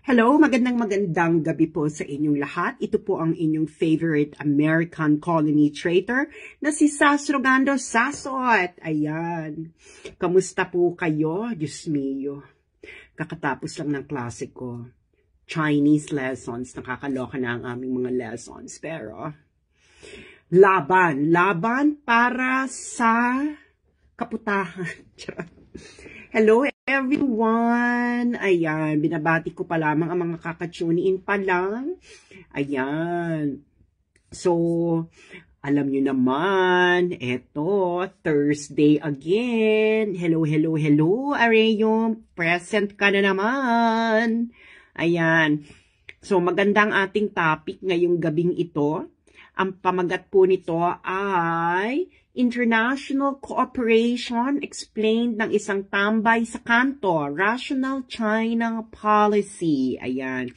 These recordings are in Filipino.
Hello, magandang gabi po sa inyong lahat. Ito po ang inyong favorite American colony traitor na si Sas Rogando Sasot. Ayan. Kamusta po kayo? Diyos mio. Kakatapos lang ng klase ko. Chinese lessons. Nakakaloka na ang aming mga lessons. Pero, laban para sa kaputahan. Hello everyone! Ayan, binabati ko pa lamang ang mga kakatune in pa lang. Ayan. So, alam nyo naman, eto, Thursday again. Hello, Areyo. Present ka na naman. Ayan. So, magandang ating topic ngayong gabing ito. Ang pamagat po nito ay International Cooperation explained ng isang tambay sa kanto, Rational China Policy. Ayan.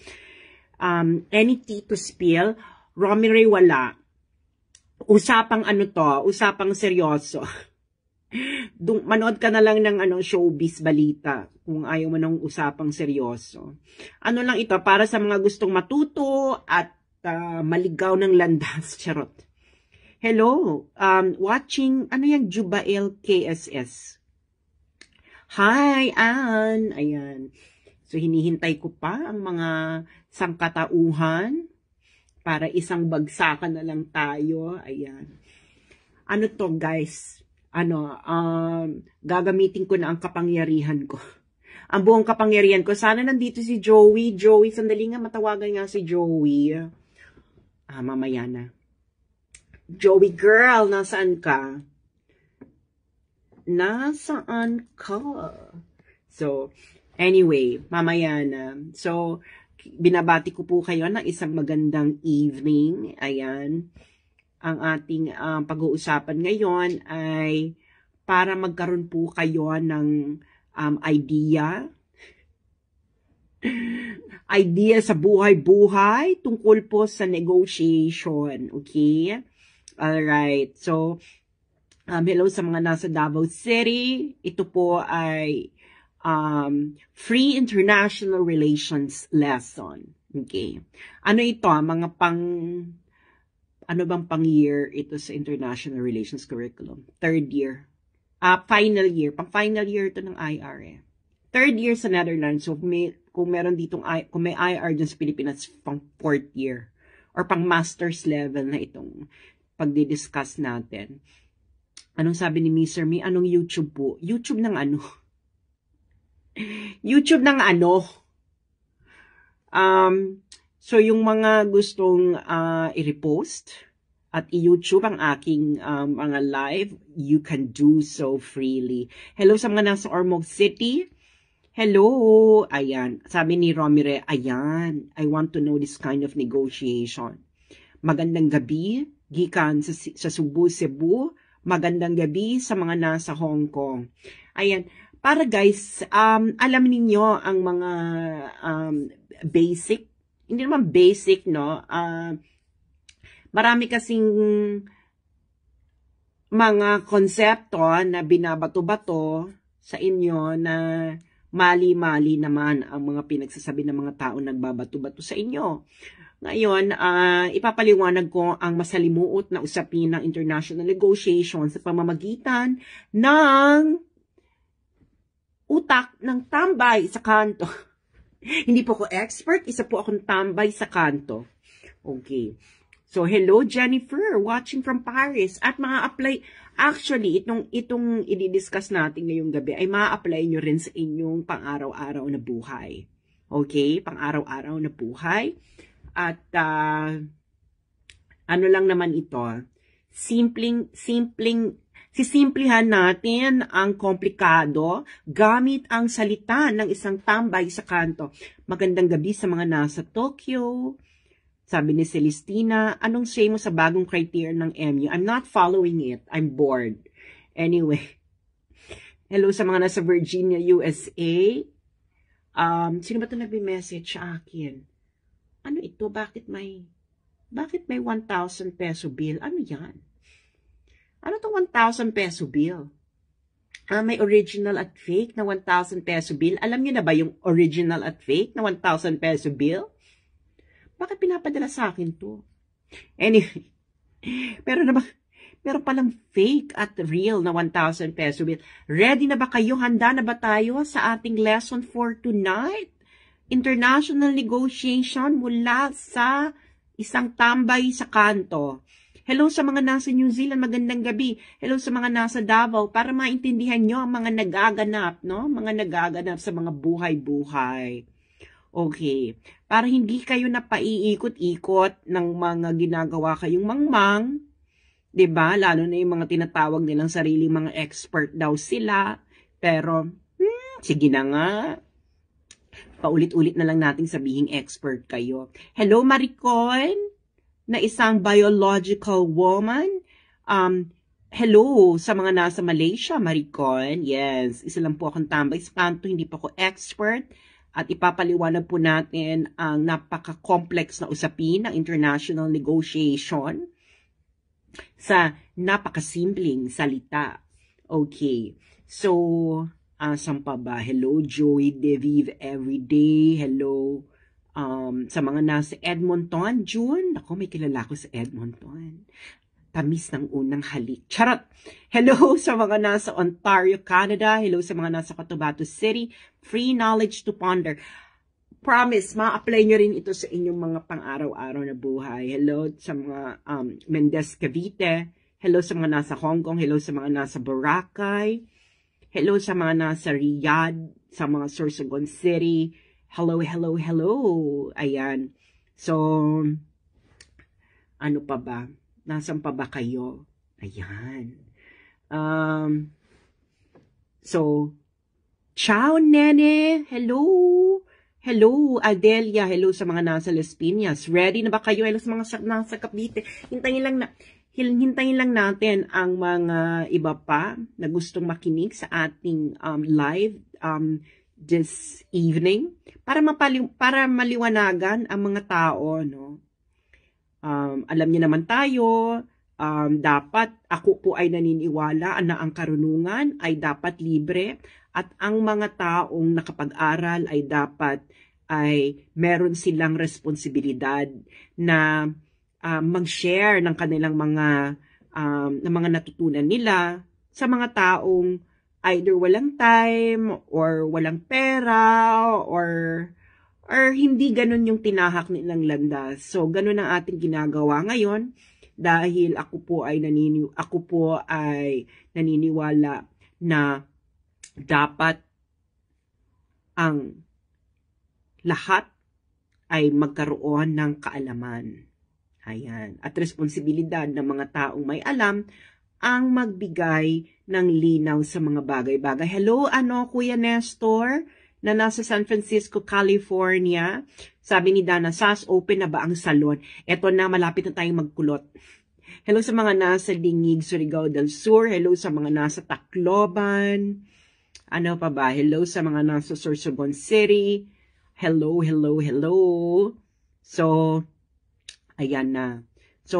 Any tea to spill? Romire wala. Usapang usapang seryoso. Manood ka na lang ng showbiz balita kung ayaw mo ng usapang seryoso. Ano lang ito, para sa mga gustong matuto at maligaw ng landas. Charot. Hello, watching, yung Jubael KSS. Hi, Ann. Ayan. So, hinihintay ko pa ang mga sangkatauhan para isang bagsakan na lang tayo. Ayan. Ano to, guys? Gagamitin ko na ang kapangyarihan ko. Ang buong kapangyarihan ko. Sana nandito si Joey. Joey, sandali nga, matawagan nga si Joey. Mamaya na. Joey girl, nasaan ka? Nasaan ka? So, anyway, mamaya na. So, binabati ko po kayo ng isang magandang evening. Ayan. Ang ating pag-uusapan ngayon ay para magkaroon po kayo ng idea sa buhay-buhay tungkol po sa negotiation. Okay? Alright, so, hello sa mga nasa Davao City. Ito po ay Free International Relations Lesson. Okay. Ano ito? Mga ano bang pang-year ito sa International Relations Curriculum? Third year. Final year. Pang-final year ito ng IR. Third year sa Netherlands. So, kung meron ditong, kung may IR dyan sa Pilipinas, pang fourth year. Or pang master's level na itong pagdi-discuss natin. Anong sabi ni Mr. Me? Anong YouTube po? YouTube ng ano? YouTube ng ano? So, yung mga gustong i-repost at i-YouTube ang aking mga live, you can do so freely. Hello sa mga nasa Ormoc City. Hello. Ayan. Sabi ni Romire, ayan. I want to know this kind of negotiation. Magandang gabi. Gikan sa Cebu. Magandang gabi sa mga nasa Hong Kong. Ayan. Para guys, alam ninyo ang mga basic, hindi naman basic, no? Marami kasing mga konsepto na binabato-bato sa inyo na mali-mali naman ang mga pinagsasabi ng mga tao nagbabato-bato sa inyo. Ngayon, ipapaliwanag ko ang masalimuot na usapin ng international negotiations sa pamamagitan ng utak ng tambay sa kanto. Hindi po ako expert, isa po akong tambay sa kanto. Okay. So, hello Jennifer, watching from Paris. At ma-apply, actually, itong i-discuss natin ngayong gabi ay ma-apply nyo rin sa inyong pang-araw-araw na buhay. Okay? Pang-araw-araw na buhay. At ano lang naman ito, sisimplihan natin ang komplikado gamit ang salita ng isang tambay sa kanto. Magandang gabi sa mga nasa Tokyo. Sabi ni Celestina, anong say mo sa bagong criteria ng MU? I'm not following it. I'm bored. Anyway. Hello sa mga nasa Virginia, USA. Sino ba ito nagbe-message sa akin? Ano ito? Bakit may 1,000 peso bill? Ano yan? Ano itong 1,000 peso bill? May original at fake na 1,000 peso bill. Alam niyo na ba yung original at fake na 1,000 peso bill? Bakit pinapadala sa akin to? Anyway, meron palang fake at real na 1,000 peso bill. Ready na ba kayo? Handa na ba tayo sa ating lesson for tonight? International negotiation mula sa isang tambay sa kanto. Hello sa mga nasa New Zealand, magandang gabi. Hello sa mga nasa Davao, para maintindihan nyo ang mga nagaganap, no? Mga nagaganap sa mga buhay-buhay. Okay. Para hindi kayo napaiikot-ikot ng mga ginagawa kayong mangmang, 'di ba? Lalo na yung mga tinatawag nilang sariling mga expert daw sila. Pero, sige na nga. Paulit-ulit na lang nating sabihing expert kayo. Hello, Maricon, na isang biological woman. Hello sa mga nasa Malaysia, Maricon. Yes, isa lang po akong tambay sa kanto, hindi po ako expert. At ipapaliwanag po natin ang napaka-complex na usapin ng international negotiation sa napakasimpleng salita. Okay, so, saan pa ba? Hello, Joey DeVive Everyday. Hello, sa mga nasa Edmonton, June. Ako, may kilala ko sa Edmonton. Tamis ng unang halik. Charot! Hello sa mga nasa Ontario, Canada. Hello sa mga nasa Cotabato City. Free knowledge to ponder. Promise, ma-apply nyo rin ito sa inyong mga pang-araw-araw na buhay. Hello sa mga Mendez Cavite. Hello sa mga nasa Hong Kong. Hello sa mga nasa Boracay. Hello sa mga nasa Riyadh, sa mga Sorsogon City. Hello, hello, hello. Ayan. So, ano pa ba? Nasaan pa ba kayo? Ayan. So, ciao, nene. Hello. Hello, Adelia. Hello sa mga nasa Las Piñas. Ready na ba kayo? Hello sa mga nasa Cavite. Hintayin lang natin ang mga iba pa na gustong makinig sa ating live this evening para maliwanagan ang mga tao, no? Alam niyo naman tayo, dapat ako po ay naniniwala na ang karunungan ay dapat libre at ang mga taong nakapag-aral ay dapat ay meron silang responsibilidad na mag-share ng kanilang mga natutunan nila sa mga taong either walang time or walang pera or hindi ganun yung tinahak nilang landas. So, ganun ang ating ginagawa ngayon dahil ako po ay naniniwala na dapat ang lahat ay magkaroon ng kaalaman. Ayan. At responsibilidad ng mga taong may alam ang magbigay ng linaw sa mga bagay-bagay. Hello, Kuya Nestor? Na nasa San Francisco, California. Sabi ni Dana, SAS, open na ba ang salon? Eto na, malapit na tayong magkulot. Hello sa mga nasa Lingig, Surigao del Sur. Hello sa mga nasa Tacloban. Ano pa ba? Hello sa mga nasa Sorsogon City. Hello, hello, hello. So, ayan na. So,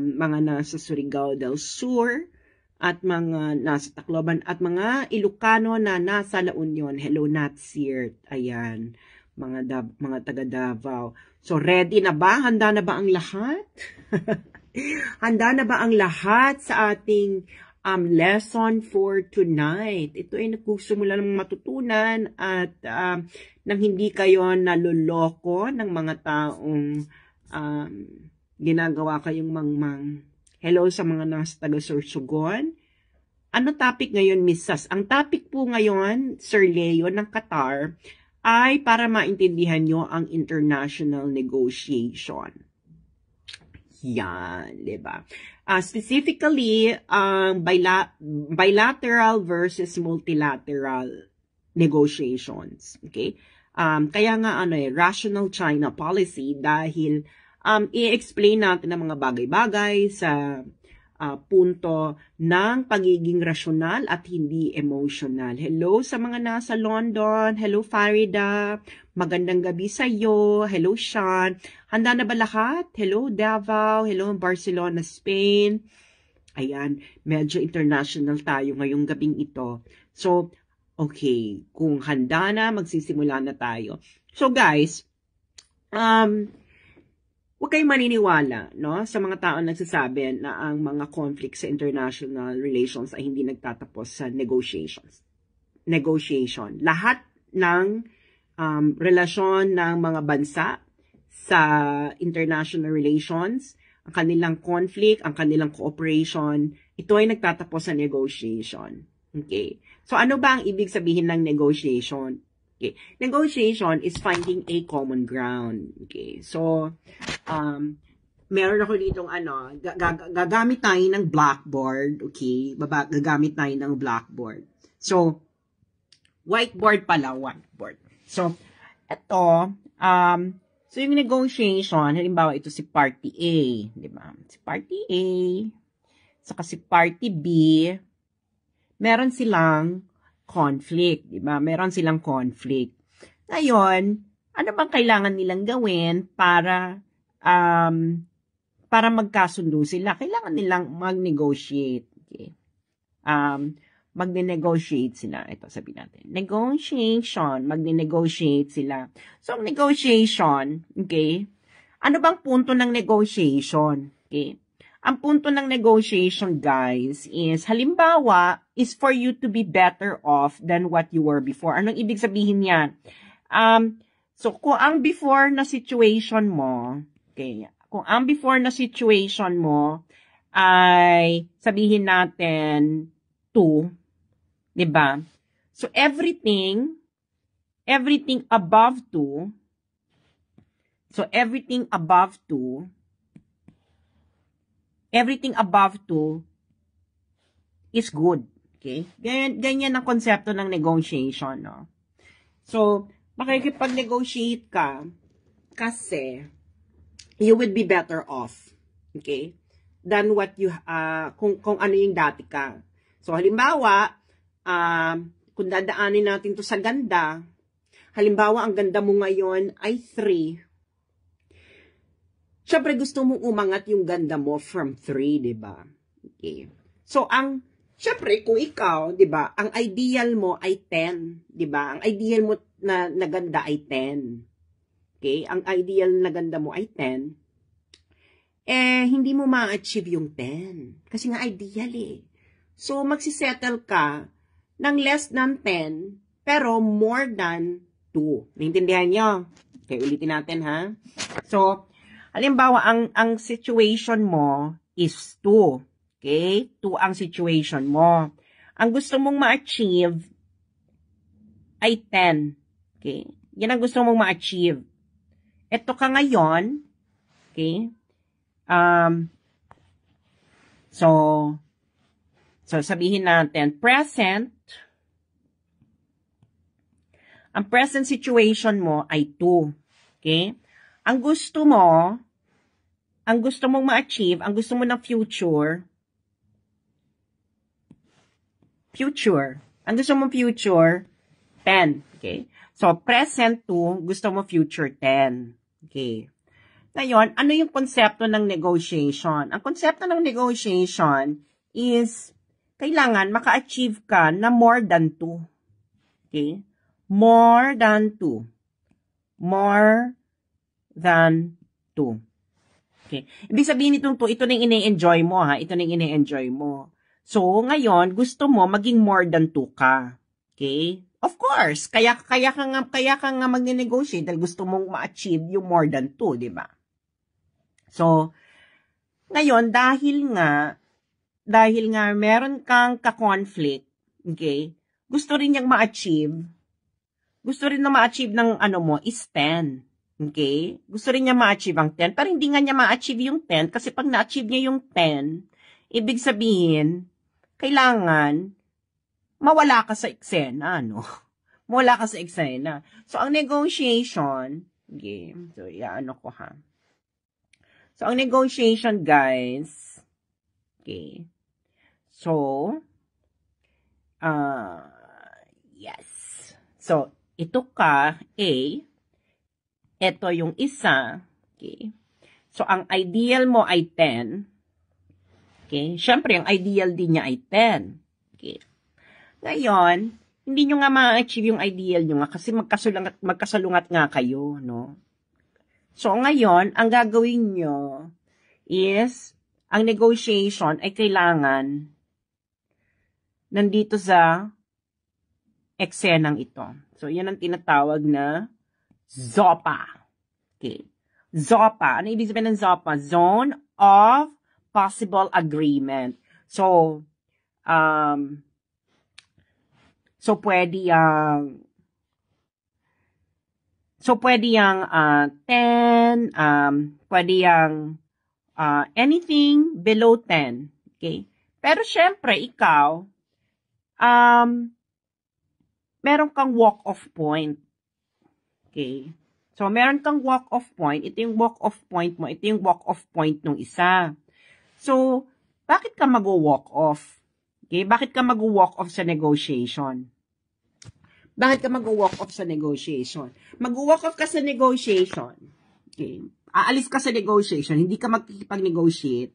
mga nasa Surigao del Sur at mga nasa Tacloban at mga Ilocano na nasa La Union. Hello, Natsirt. Ayan, mga taga Davao. So, ready na ba? Handa na ba ang lahat? Handa na ba ang lahat sa ating lesson for tonight? Ito ay nagsimula ng matutunan at nang hindi kayo naloloko ng mga taong ginagawa kayong mangmang. Hello sa mga nasa taga Sorsogon. Ano topic ngayon, Miss Sas? Ang topic po ngayon, Sir Leo ng Qatar, ay para maintindihan nyo ang international negotiation. Yan, diba? Specifically, bilateral versus multilateral negotiations. Okay? Kaya nga rational China policy dahil i-explain natin ang mga bagay-bagay sa punto ng pagiging rasyonal at hindi emotional. Hello sa mga nasa London. Hello, Farida. Magandang gabi sa iyo. Hello, Sean. Handa na ba lahat? Hello, Davao. Hello, Barcelona, Spain. Ayan, medyo international tayo ngayong gabing ito. So, okay, kung handa na, magsisimula na tayo. So guys, huwag kayong maniniwala, no, sa mga tao nagsasabi na ang mga conflict sa international relations ay hindi nagtatapos sa negotiations. Negotiation. Lahat ng relasyon ng mga bansa sa international relations, ang kanilang conflict, ang kanilang cooperation, ito ay nagtatapos sa negotiation. Okay? So, ano ba ang ibig sabihin ng negotiation? Okay. Negotiation is finding a common ground. Okay. So, meron ako ditong gagamit tayo ng blackboard. Okay. Gagamit tayo ng blackboard. So, whiteboard pala, whiteboard. So, ito, so yung negotiation, halimbawa ito si party A, di ba? Si party A, saka si party B, meron silang conflict, di ba? Meron silang conflict. Ngayon, ano bang kailangan nilang gawin para magkasundo sila? Kailangan nilang mag-negotiate. Okay. Magne-negotiate sila. Ito, sabihin natin. Negotiation. Magne-negotiate sila. So, negotiation, okay? Ano bang punto ng negotiation? Okay? Ang punto ng negotiation, guys, is, halimbawa, is for you to be better off than what you were before. Anong ibig sabihin yan? So, kung ang before na situation mo, okay, kung ang before na situation mo ay, sabihin natin, 2, diba? So, everything above 2, everything above 2 is good. Okay? Ganyan ang konsepto ng negotiation, no? So, makikipag-negotiate ka kasi you would be better off. Okay? Than what you, kung ano yung dati ka. So, halimbawa, kung dadaanin natin to sa ganda, halimbawa, ang ganda mo ngayon ay 3. Siyempre, gusto mong umangat yung ganda mo from 3, diba? Okay. So, siyempre, kung ikaw, diba, ang ideal mo ay 10, diba? Ang ideal mo na ganda ay 10. Okay? Ang ideal na ganda mo ay 10. Hindi mo ma-achieve yung 10. Kasi nga ideal eh. So, magsisettle ka ng less than 10, pero more than 2. Naintindihan nyo? Okay, ulitin natin, ha? So, halimbawa, ang situation mo is 2. Okay? 2 ang situation mo. Ang gusto mong ma-achieve ay 10. Okay? Yan ang gusto mong ma-achieve. Ito ka ngayon. Okay? So, sabihin natin, ang present situation mo ay 2. Okay? Ang gusto mong ma-achieve, ang gusto mo ng future, ang gusto mong future, 10. Okay? So, present 2, gusto mo future 10. Okay? Ngayon, ano yung konsepto ng negotiation? Ang konsepto ng negotiation is, kailangan maka-achieve ka na more than 2. Okay? More than 2. More than 2. Okay. Ibig sabihin itong 2, ito na yung ine-enjoy mo, ha? Ito na yung ine-enjoy mo. So, ngayon, gusto mo maging more than 2 ka. Okay? Of course, kaya ka nga magne-negotiate dahil gusto mong ma-achieve yung more than 2, di ba? So, ngayon, dahil nga meron kang ka-conflict, okay, gusto rin niyang ma-achieve ng ano mo is 10. Okay? Gusto rin niya ma-achieve ang 10, pero hindi nga niya ma-achieve yung 10 kasi pag na-achieve niya yung 10, ibig sabihin, kailangan mawala ka sa eksena, no? Mawala ka sa eksena. So, ang negotiation, okay, so, ano ko ha. So, ang negotiation, guys, okay, so, yes. So, ito ka, A, ito yung isa, okay. So, ang ideal mo ay 10, Okay? Siyempre, ang ideal din niya ay 10. Okay? Ngayon, hindi nyo nga ma-achieve yung ideal nyo nga kasi magkasalungat nga kayo, no? So, ngayon, ang gagawin nyo is, ang negotiation ay kailangan nandito sa eksenang ito. So, yan ang tinatawag na ZOPA. Okay. ZOPA. Ano ibig sabihin ng ZOPA? Zone of Possible Agreement. So pwede yang 10, pwede yang anything below 10. Okay? Pero syempre, ikaw, meron kang walk-off point. Okay? So, meron kang walk-off point. Ito yung walk-off point mo. Ito yung walk-off point ng isa. So, bakit ka mag-walk off? Okay? Bakit ka mag-walk off sa negotiation? Bakit ka mag-walk off sa negotiation? Mag-walk off ka sa negotiation. Okay? Aalis ka sa negotiation. Hindi ka makikipag-negotiate.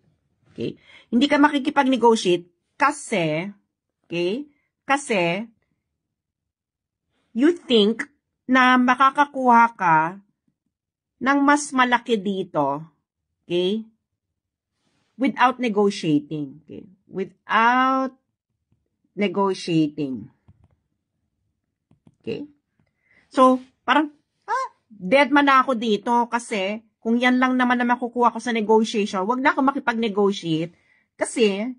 Okay? Hindi ka makikipag-negotiate kasi, okay? Kasi, you think na makakakuha ka ng mas malaki dito, okay? Without negotiating. Okay? Without negotiating. Okay? So, parang, dead man na ako dito kasi kung yan lang naman na makukuha ko sa negotiation, wag na ako makipag-negotiate kasi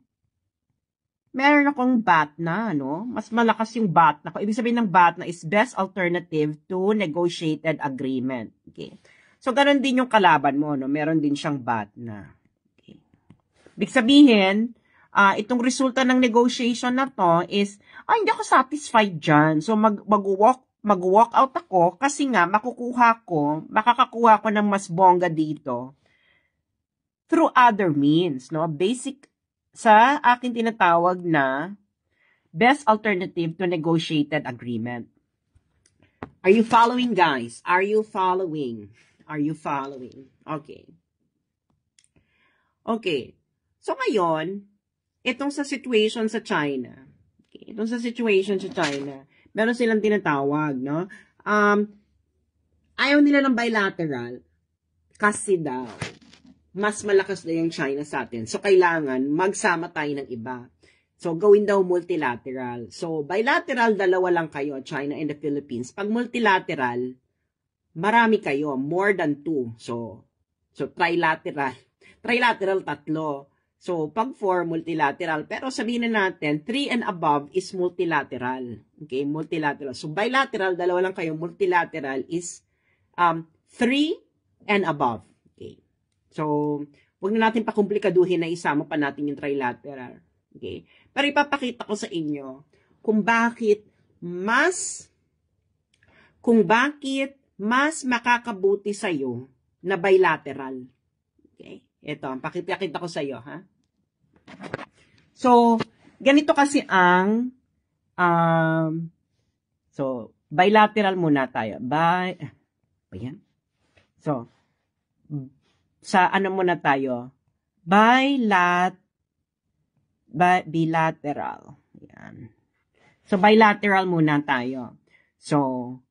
meron akong bat na, no? Mas malakas yung bat na ko. Ibig sabihin ng bat na is best alternative to negotiated agreement. Okay? So, ganun din yung kalaban mo, no? Meron din siyang bat na. Ibig sabihin, itong resulta ng negotiation na to is, hindi ako satisfied dyan. So, mag-walk out ako kasi nga, makakakuha ko ng mas bongga dito through other means, no? Basic, sa akin tinatawag na best alternative to negotiated agreement. Are you following, guys? Are you following? Are you following? Okay. Okay. So, ngayon, itong sa situation sa China, okay, meron silang tinatawag, no? Ayaw nila ng bilateral kasi daw, mas malakas na yung China sa atin. So, kailangan magsama tayo ng iba. So, gawin daw multilateral. So, bilateral, dalawa lang kayo, China and the Philippines. Pag multilateral, marami kayo, more than 2. So trilateral. Trilateral, 3. So, pag 4, multilateral. Pero sabihin na natin, 3 and above is multilateral. Okay, multilateral. So, bilateral, dalawa lang kayo. Multilateral is 3 and above. Okay. So, huwag na natin pakomplikaduhin na isama pa natin yung trilateral. Okay. Pero ipapakita ko sa inyo kung bakit mas makakabuti sa'yo na bilateral. Okay. Ito, pakipakita ko sa iyo, ha? So, ganito kasi ang bilateral muna tayo. Ayan. So, sa ano muna tayo? Bilateral. Ayan. So, bilateral muna tayo. So,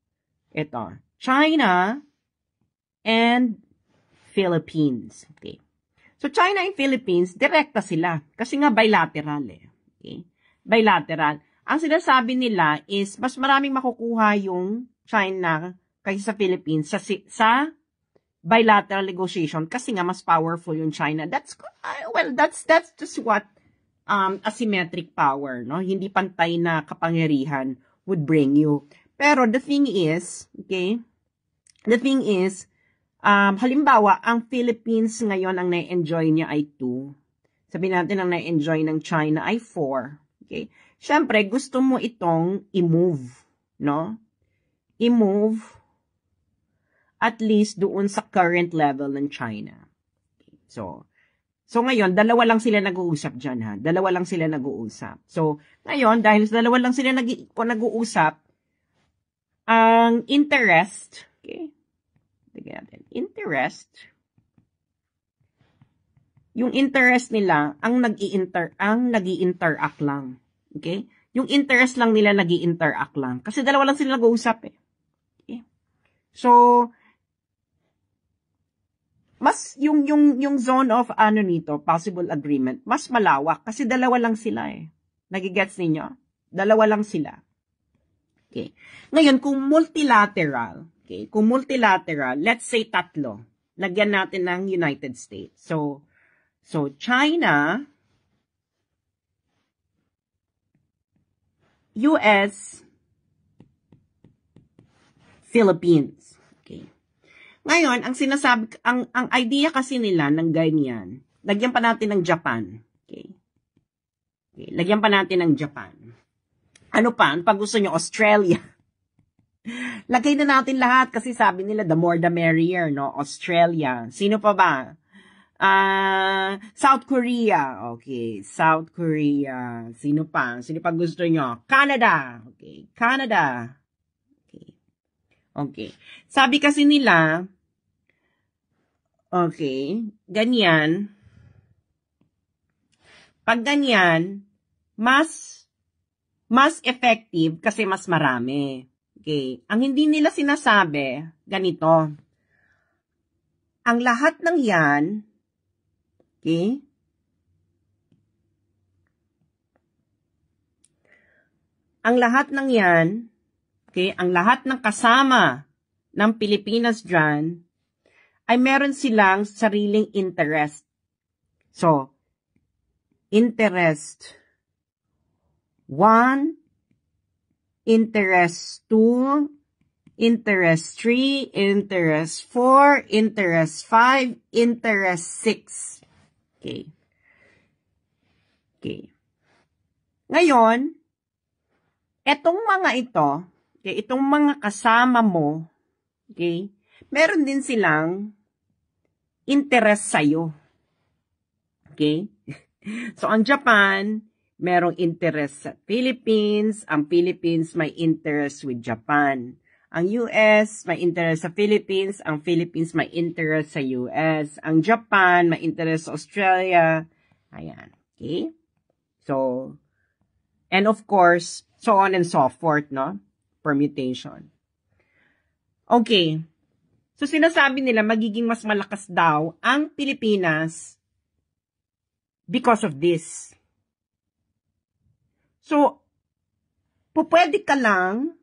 ito. China and Philippines. Okay. So, China and Philippines, direkta sila. Kasi nga bilateral eh. Okay? Bilateral. Ang sinasabi nila is, mas maraming makukuha yung China kaysa sa Philippines sa bilateral negotiation kasi nga mas powerful yung China. That's just what asymmetric power, no? Hindi pantay na kapangyarihan would bring you. Pero the thing is, halimbawa, ang Philippines ngayon ang na-enjoy niya ay 2. Sabihin natin ang na-enjoy ng China ay 4. Okay? Siyempre, gusto mo itong i-move, no? I-move at least doon sa current level ng China. Okay. So ngayon, dalawa lang sila nag-uusap dyan, ha? Dalawa lang sila nag-uusap. So, ngayon, dahil sa dalawa lang sila nag-uusap, ang interest, okay? Tignan natin. Interest yung interest nila ang nag-i-interact lang. Okay? Yung interest lang nila nag-i-interact lang. Kasi dalawa lang sila nag-uusap eh. Okay? So, mas yung zone of possible agreement, mas malawak kasi dalawa lang sila eh. Nagigets ninyo? Dalawa lang sila. Okay. Ngayon, kung multilateral, let's say tatlo. Lagyan natin ng United States. So China, US, Philippines. Okay. Ngayon, ang idea kasi nila ng ganyan, lagyan pa natin ng Japan. Okay. Lagyan pa natin ng Japan. Ano pa? Pag gusto nyo, Australia. Lagay na natin lahat kasi sabi nila, the more the merrier, no? Australia. Sino pa ba? South Korea. Okay, South Korea. Sino pa? Sino pa gusto nyo? Canada. Okay, Canada. Okay. Sabi kasi nila, okay, ganyan. Pag ganyan, mas effective kasi mas marami. Okay. Ang hindi nila sinasabi, ganito. Ang lahat ng yan, okay, ang lahat ng yan, okay, ang lahat ng kasama ng Pilipinas dyan, ay meron silang sariling interest. So, interest 1, interest 2, interest 3, interest 4, interest 5, interest 6. Okay. Okay. Ngayon, etong mga ito, okay, itong mga kasama mo, okay, meron din silang interest sa'yo. Okay? So, ang Japan, merong interest sa Philippines. Ang Philippines may interest with Japan. Ang US, may interest sa Philippines. Ang Philippines, may interest sa US. Ang Japan, may interest sa Australia. Ayan. Okay? So, and of course, so on and so forth, no? Permutation. Okay. So, sinasabi nila, magiging mas malakas daw ang Pilipinas because of this. So, pupwede ka lang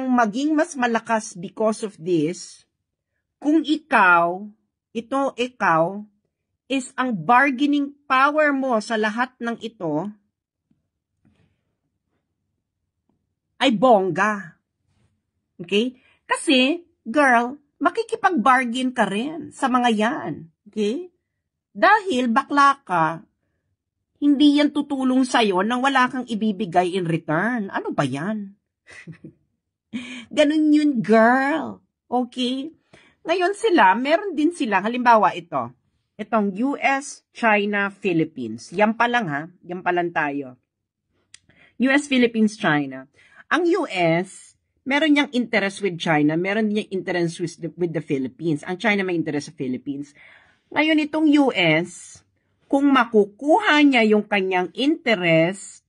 maging mas malakas because of this kung ikaw is ang bargaining power mo sa lahat ng ito ay bongga. Okay? Kasi, girl, makikipag-bargain ka rin sa mga yan. Okay? Dahil bakla ka, hindi yan tutulong sa'yo nang wala kang ibibigay in return. Ano ba yan? Ganun yun, girl. Okay? Ngayon meron din sila, halimbawa itong US, China, Philippines. Yan pa lang ha, yan pa lang tayo. US, Philippines, China. Ang US, meron niyang interest with China, meron niyang interest with the Philippines. Ang China may interest sa Philippines. Ngayon itong US, kung makukuha niya yung kanyang interest,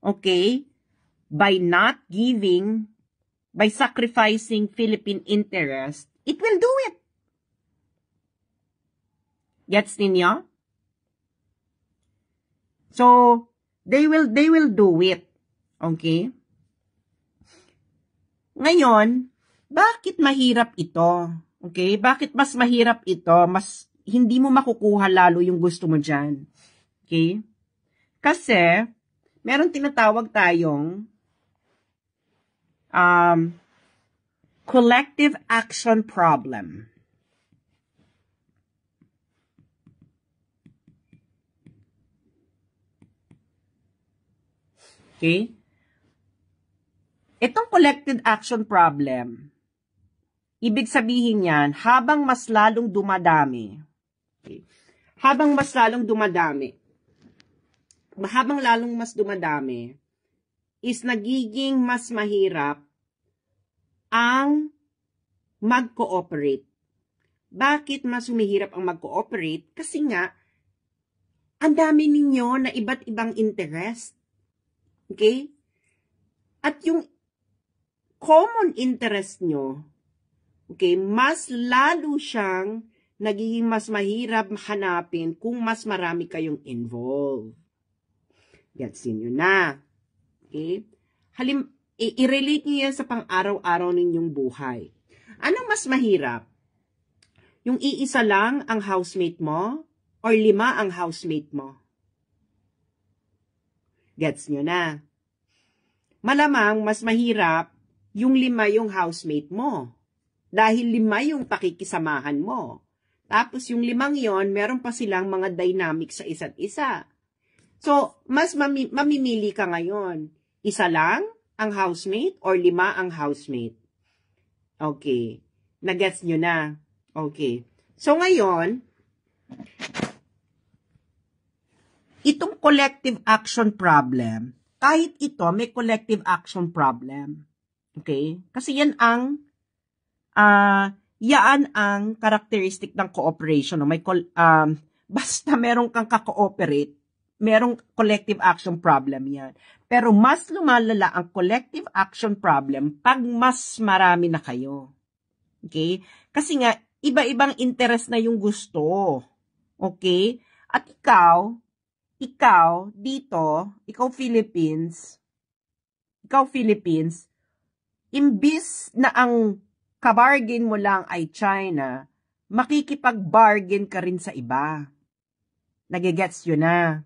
okay, by sacrificing Philippine interest, it will do it. Gets ninyo? So, they will do it. Okay? Ngayon, bakit mahirap ito? Okay? Bakit mas mahirap ito? Mas hindi mo makukuha lalo yung gusto mo dyan. Okay? Kasi, meron tinatawag tayong collective action problem. Okay? Itong collective action problem, ibig sabihin yan, habang mas lalong dumadami, is nagiging mas mahirap ang mag-cooperate. Bakit mas humihirap ang mag-cooperate? Kasi nga, ang dami ninyo na iba't ibang interest. Okay? At yung common interest nyo, okay, mas lalo siyang nagiging mas mahirap hanapin kung mas marami kayong involved. Getsin nyo na. Okay? I-relate nyo yan sa pang-araw-araw ninyong buhay. Anong mas mahirap? Yung iisa lang ang housemate mo or 5 ang housemate mo? Gets nyo na. Malamang mas mahirap yung 5 yung housemate mo. Dahil 5 yung pakikisamahan mo. Tapos yung 5 yon, meron pa silang mga dynamic sa isa't isa. So, mas mamimili ka ngayon. Isa lang ang housemate or 5 ang housemate? Okay. Nagets nyo na. Okay. So, ngayon, itong collective action problem, kahit ito, may collective action problem. Okay? Kasi yan ang characteristic ng cooperation. No? Basta meron kang ka-cooperate, merong collective action problem yan. Pero mas lumalala ang collective action problem pag mas marami na kayo. Okay? Kasi nga, iba-ibang interest na yung gusto. Okay? At ikaw dito, ikaw Philippines, imbis na ang kabargain mo lang ay China, makikipag-bargain ka rin sa iba. Nagigets yun na.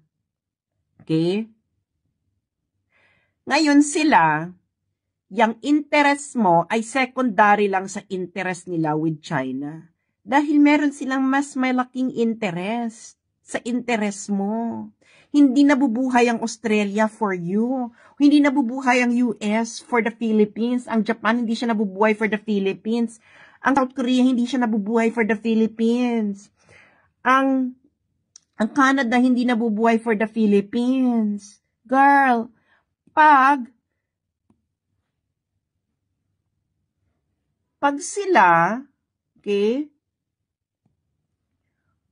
Okay? Ngayon sila, yung interest mo ay secondary lang sa interest nila with China. Dahil meron silang mas malaking interest sa interest mo. Hindi nabubuhay ang Australia for you. Hindi nabubuhay ang US for the Philippines. Ang Japan hindi siya nabubuhay for the Philippines. Ang South Korea hindi siya nabubuhay for the Philippines. Ang Canada hindi nabubuhay for the Philippines. Girl, pag sila, okay,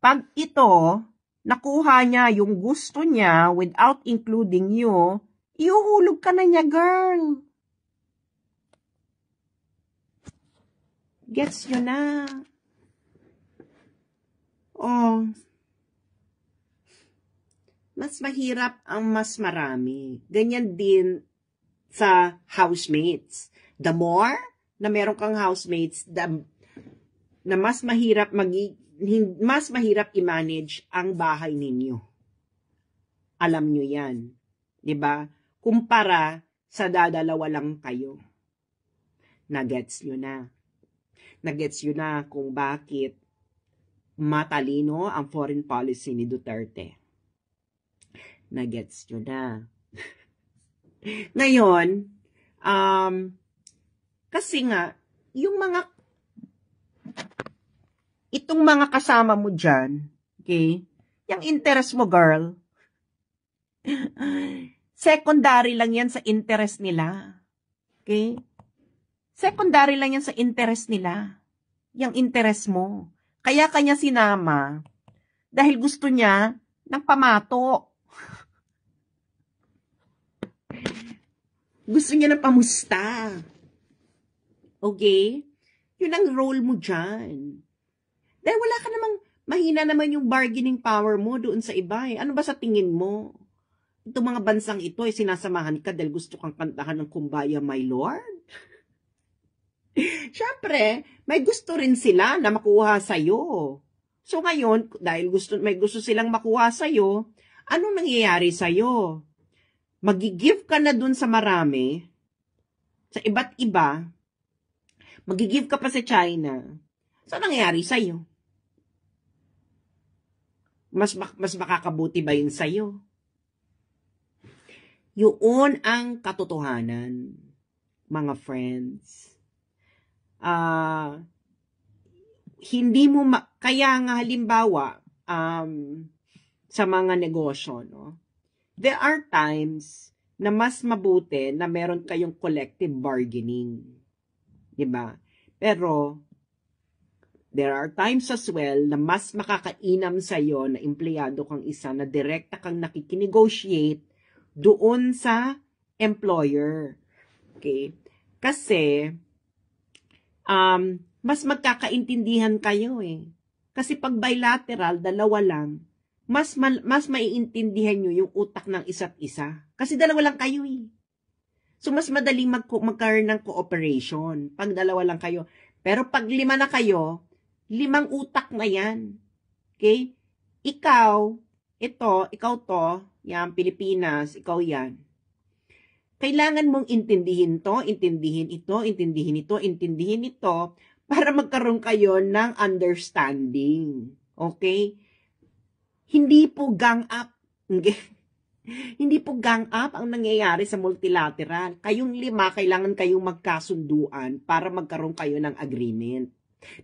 pag ito, nakuha niya yung gusto niya without including you, iuhulog ka na niya, girl. Gets you na. Oh. Mas mahirap ang mas marami. Ganyan din sa housemates. The more na meron kang housemates, na mas mahirap i-manage ang bahay ninyo. Alam nyo yan. 'Di ba? Kumpara sa dadalawa lang kayo. Nagets nyo na. Nagets nyo na kung bakit matalino ang foreign policy ni Duterte. Nagets nyo na. Ngayon, kasi nga, itong mga kasama mo dyan, okay, yung interest mo, girl, secondary lang yan sa interest nila. Okay? Secondary lang yan sa interest nila. Yung interest mo. Kaya kanya sinama dahil gusto niya ng pamato. Gusto niya ng pamusta. Okay? Yun ang role mo dyan. Dahil wala ka namang, mahina naman yung bargaining power mo doon sa iba. Ano ba sa tingin mo? Itong mga bansang ito, sinasamahan ka dahil gusto kang kantahan ng Kumbaya, My Lord? Siyempre, may gusto rin sila na makuha sa'yo. So ngayon, dahil may gusto silang makuha sa'yo, ano nangyayari sa'yo? Magigive ka na dun sa marami, sa iba't iba, magigive ka pa sa China. So, nangyayari sa'yo? Mas makakabuti ba yun sa'yo? Yun ang katotohanan, mga friends. Hindi mo, kaya nga halimbawa, sa mga negosyo, no? There are times na mas mabuti na meron kayong collective bargaining. Diba? Pero, There are times as well na mas makakainam sa'yo na empleyado kang isa na direkta kang nakikinegotiate doon sa employer. Okay? Kasi, mas magkakaintindihan kayo eh. Kasi pag bilateral, dalawa lang, mas maiintindihan nyo yung utak ng isa't isa. Kasi dalawa lang kayo eh. So, mas madaling magkaroon ng cooperation pag dalawa lang kayo. Pero pag 5 na kayo, 5 utak na yan. Okay? Ikaw to, yan, Pilipinas, ikaw yan. Kailangan mong intindihin to, intindihin ito, intindihin ito, para magkaroon kayo ng understanding. Okay? Hindi po gang up. Okay? Hindi po gang up ang nangyayari sa multilateral. Kayong 5, kailangan kayong magkasunduan para magkaroon kayo ng agreement.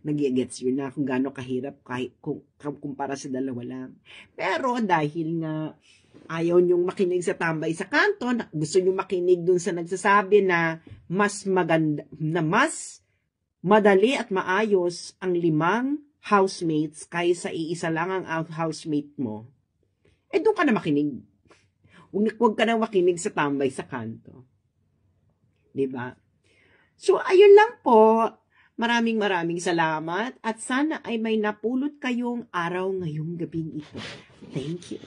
Nag-gets yun na kung gaano kahirap kumpara sa dalawa lang. Pero dahil nga ayaw nyong makinig sa tambay sa kanto, gusto nyong makinig dun sa nagsasabi na mas maganda, na mas madali at maayos ang 5 housemates kaysa iisa lang ang housemate mo, eh doon ka na makinig. Huwag ka na makinig sa tambay sa kanto. Diba? So, ayun lang po. Maraming salamat at sana ay may napulot kayong araw ngayong gabing ito. Thank you.